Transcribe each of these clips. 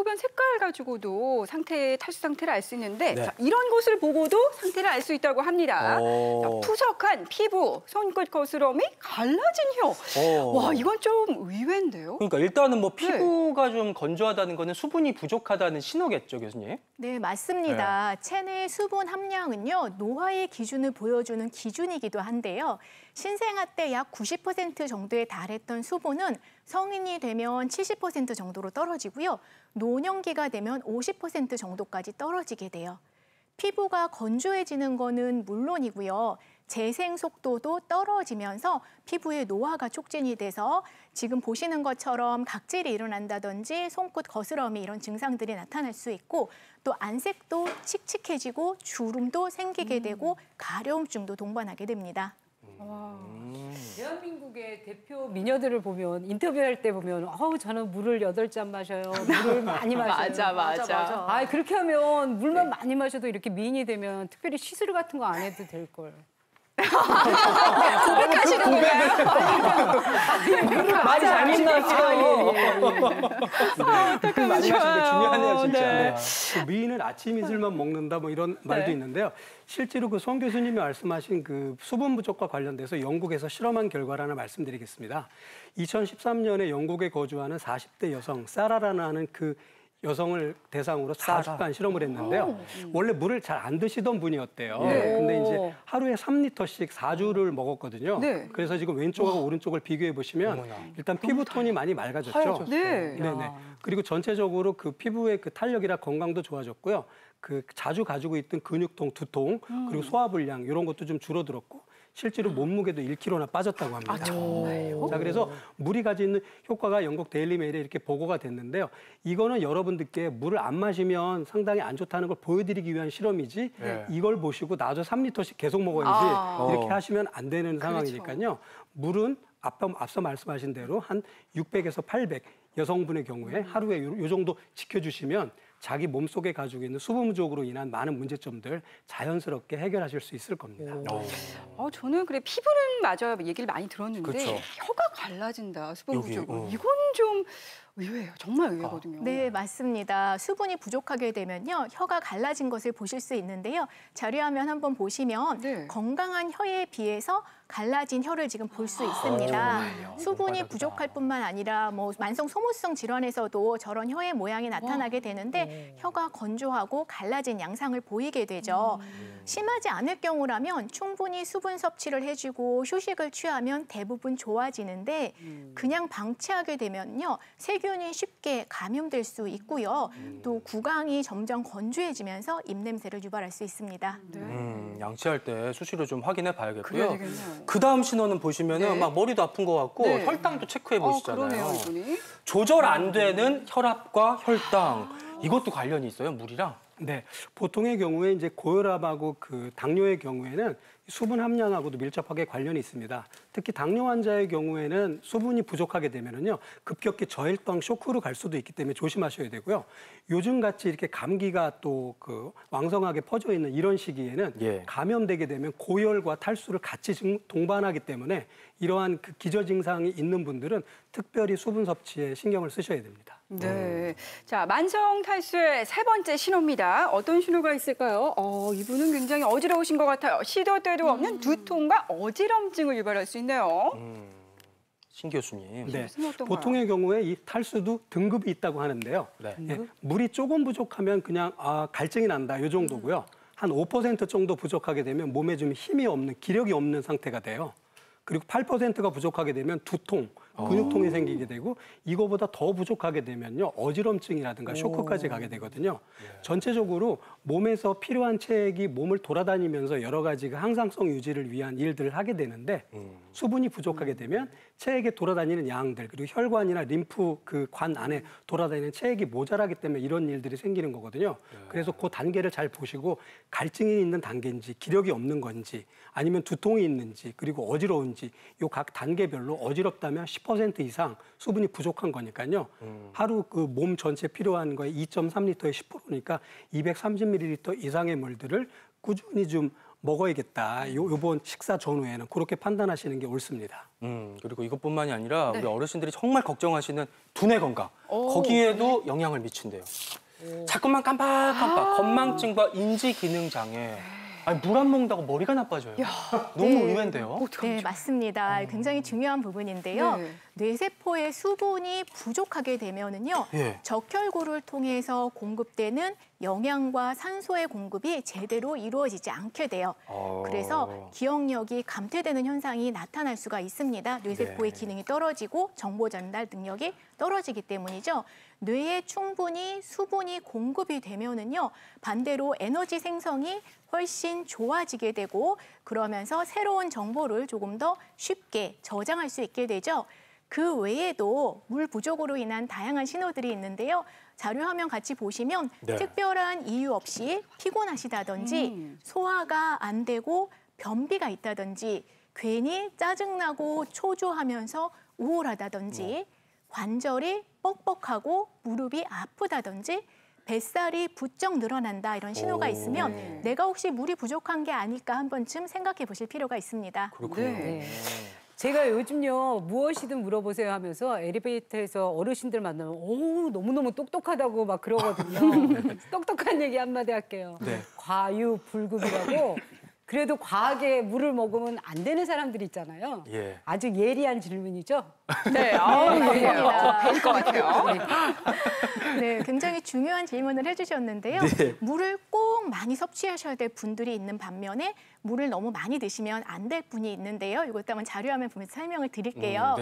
소변 색깔 가지고도 탈수 상태를 알 수 있는데 네. 자, 이런 것을 보고도 상태를 알 수 있다고 합니다. 자, 푸석한 피부, 손끝 거스러움이 갈라진 혀. 와, 이건 좀 의외인데요? 그러니까 일단은 뭐 피부가 좀 건조하다는 거는 수분이 부족하다는 신호겠죠, 교수님? 네, 맞습니다. 체내 수분 함량은요, 노화의 기준을 보여주는 기준이기도 한데요. 신생아 때 약 90% 정도에 달했던 수분은 성인이 되면 70% 정도로 떨어지고요. 노년기가 되면 50% 정도까지 떨어지게 돼요. 피부가 건조해지는 거는 물론이고요. 재생 속도도 떨어지면서 피부의 노화가 촉진이 돼서 지금 보시는 것처럼 각질이 일어난다든지 손끝 거스러움이 이런 증상들이 나타날 수 있고 또 안색도 칙칙해지고 주름도 생기게 되고 가려움증도 동반하게 됩니다. 대한민국의 대표 미녀들을 보면 인터뷰할 때 보면 저는 물을 8잔 마셔요. 물을 많이 마셔요. 맞아. 아, 그렇게 하면 물만 많이 마셔도 이렇게 미인이 되면 특별히 시술 같은 거 안 해도 될 걸. 고백하시는 건가요? 많이 잘 믿나요? 많이 마시는 게 중요하네요, 진짜. 네. 그 미인은 아침 이슬만 먹는다 뭐 이런 말도 있는데요. 실제로 그 송 교수님이 말씀하신 그 수분 부족과 관련돼서 영국에서 실험한 결과를 하나 말씀드리겠습니다. 2013년에 영국에 거주하는 40대 여성 사라라는 그 여성을 대상으로 4주간 실험을 했는데요. 원래 물을 잘 안 드시던 분이었대요. 근데 이제 하루에 3리터씩 4주를 먹었거든요. 네. 그래서 지금 왼쪽하고 오른쪽을 비교해 보시면 일단 피부톤이 많이 맑아졌죠. 네네. 그리고 전체적으로 그 피부의 그 탄력이나 건강도 좋아졌고요. 그 자주 가지고 있던 근육통, 두통, 그리고 소화불량 이런 것도 좀 줄어들었고 실제로 몸무게도 1kg나 빠졌다고 합니다. 정말요? 자, 그래서 물이 가지는 효과가 영국 데일리 메일에 이렇게 보고가 됐는데요. 이거는 여러분들께 물을 안 마시면 상당히 안 좋다는 걸 보여드리기 위한 실험이지 이걸 보시고 나도 3리터씩 계속 먹어야지 이렇게 하시면 안 되는 상황이니까요. 물은 앞서 말씀하신 대로 한 600에서 800 여성분의 경우에 하루에 요 정도 지켜주시면 자기 몸속에 가지고 있는 수분 부족으로 인한 많은 문제점들 자연스럽게 해결하실 수 있을 겁니다. 저는 그래 피부는 맞아요. 얘기를 많이 들었는데 그쵸. 혀가 갈라진다. 수분 부족으로. 이건 좀 의외예요. 정말 의외거든요. 네, 맞습니다. 수분이 부족하게 되면요, 혀가 갈라진 것을 보실 수 있는데요. 자료화면 한번 보시면 건강한 혀에 비해서 갈라진 혀를 지금 볼 수 있습니다. 수분이 부족할 뿐만 아니라 뭐 만성 소모성 질환에서도 저런 혀의 모양이 나타나게 되는데 혀가 건조하고 갈라진 양상을 보이게 되죠. 심하지 않을 경우라면 충분히 수분 섭취를 해주고 휴식을 취하면 대부분 좋아지는데 그냥 방치하게 되면요, 세균이 쉽게 감염될 수 있고요. 또 구강이 점점 건조해지면서 입냄새를 유발할 수 있습니다. 양치할 때 수시로 좀 확인해 봐야겠고요. 그 다음 신호는 보시면은 막 머리도 아픈 것 같고 혈당도 체크해 보시잖아요. 그러네요, 이분이. 조절 안 되는 혈압과 혈당 이것도 관련이 있어요, 물이랑? 네, 보통의 경우에 이제 고혈압하고 그 당뇨의 경우에는 수분 함량하고도 밀접하게 관련이 있습니다. 특히 당뇨 환자의 경우에는 수분이 부족하게 되면은요 급격히 저혈당 쇼크로 갈 수도 있기 때문에 조심하셔야 되고요. 요즘 같이 이렇게 감기가 또 그 왕성하게 퍼져 있는 이런 시기에는 감염되게 되면 고열과 탈수를 같이 동반하기 때문에 이러한 그 기저 증상이 있는 분들은 특별히 수분 섭취에 신경을 쓰셔야 됩니다. 네. 자, 만성 탈수의 세 번째 신호입니다. 어떤 신호가 있을까요? 이분은 굉장히 어지러우신 것 같아요. 시도 때도 없는 두통과 어지럼증을 유발할 수 있네요. 신 교수님. 네. 보통의 경우에 이 탈수도 등급이 있다고 하는데요. 물이 조금 부족하면 그냥 갈증이 난다 이 정도고요. 한 5% 정도 부족하게 되면 몸에 좀 힘이 없는, 기력이 없는 상태가 돼요. 그리고 8%가 부족하게 되면 두통, 근육통이 생기게 되고 이거보다 더 부족하게 되면요 어지럼증이라든가 쇼크까지 가게 되거든요. 전체적으로 몸에서 필요한 체액이 몸을 돌아다니면서 여러 가지 그 항상성 유지를 위한 일들을 하게 되는데 수분이 부족하게 되면 체액에 돌아다니는 양들 그리고 혈관이나 림프 그 관 안에 돌아다니는 체액이 모자라기 때문에 이런 일들이 생기는 거거든요. 그래서 그 단계를 잘 보시고 갈증이 있는 단계인지 기력이 없는 건지 아니면 두통이 있는지 그리고 어지러운지 요 각 단계별로 어지럽다면 10% 이상 수분이 부족한 거니까요. 하루 그 몸 전체 필요한 거에 2.3리터의 10%니까 230ml 이상의 물들을 꾸준히 좀 먹어야겠다. 요번 식사 전후에는 그렇게 판단하시는 게 옳습니다. 그리고 이것뿐만이 아니라 우리 어르신들이 정말 걱정하시는 두뇌 건강. 거기에도 영향을 미친대요. 자꾸만 깜빡깜빡 건망증과 인지 기능 장애. 아니, 물 안 먹는다고 머리가 나빠져요. 너무 의외인데요. 네, 맞습니다. 굉장히 중요한 부분인데요. 네. 뇌세포의 수분이 부족하게 되면은요, 예. 적혈구를 통해서 공급되는 영양과 산소의 공급이 제대로 이루어지지 않게 돼요. 그래서 기억력이 감퇴되는 현상이 나타날 수가 있습니다. 뇌세포의 기능이 떨어지고 정보 전달 능력이 떨어지기 때문이죠. 뇌에 충분히 수분이 공급이 되면은요, 반대로 에너지 생성이 훨씬 좋아지게 되고 그러면서 새로운 정보를 조금 더 쉽게 저장할 수 있게 되죠. 그 외에도 물 부족으로 인한 다양한 신호들이 있는데요. 자료 화면 같이 보시면 특별한 이유 없이 피곤하시다든지 소화가 안 되고 변비가 있다든지 괜히 짜증나고 초조하면서 우울하다든지 관절이 뻑뻑하고 무릎이 아프다든지 뱃살이 부쩍 늘어난다 이런 신호가 있으면 내가 혹시 물이 부족한 게 아닐까 한 번쯤 생각해 보실 필요가 있습니다. 그렇군요. 네. 제가 요즘요 무엇이든 물어보세요 하면서 엘리베이터에서 어르신들 만나면 오 너무너무 똑똑하다고 막 그러거든요. 똑똑한 얘기 한마디 할게요. 과유불급이라고 그래도 과하게 물을 먹으면 안 되는 사람들이 있잖아요. 예. 아주 예리한 질문이죠. 네, 배울 것 같아요. 네, 굉장히 중요한 질문을 해주셨는데요. 물을 꼭 많이 섭취하셔야 될 분들이 있는 반면에 물을 너무 많이 드시면 안 될 분이 있는데요. 이것도 한번 자료화면 보면서 설명을 드릴게요.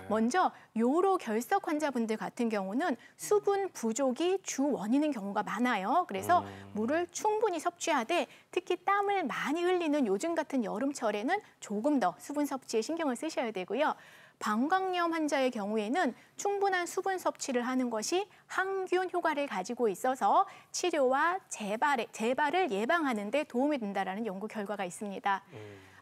먼저 요로 결석 환자분들 같은 경우는 수분 부족이 주 원인인 경우가 많아요. 그래서 물을 충분히 섭취하되 특히 땀을 많이 흘리는 요즘 같은 여름철에는 조금 더 수분 섭취에 신경을 쓰셔야 되고요. 방광염 환자의 경우에는 충분한 수분 섭취를 하는 것이 항균 효과를 가지고 있어서 치료와 재발을 예방하는 데 도움이 된다는 연구 결과가 있습니다.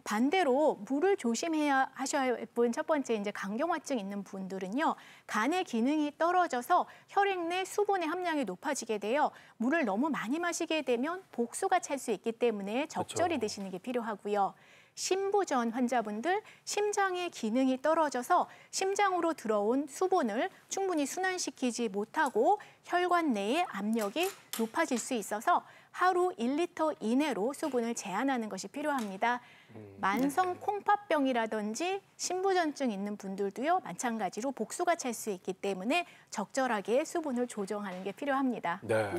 반대로 물을 조심해야 하셔야 할 분 첫 번째 이제 간경화증 있는 분들은요. 간의 기능이 떨어져서 혈액 내 수분의 함량이 높아지게 돼요. 물을 너무 많이 마시게 되면 복수가 찰 수 있기 때문에 적절히 드시는 게 필요하고요. 심부전 환자분들 심장의 기능이 떨어져서 심장으로 들어온 수분을 충분히 순환시키지 못하고 혈관 내의 압력이 높아질 수 있어서 하루 1리터 이내로 수분을 제한하는 것이 필요합니다. 만성 콩팥병이라든지 심부전증 있는 분들도요. 마찬가지로 복수가 찰 수 있기 때문에 적절하게 수분을 조정하는 게 필요합니다. 네.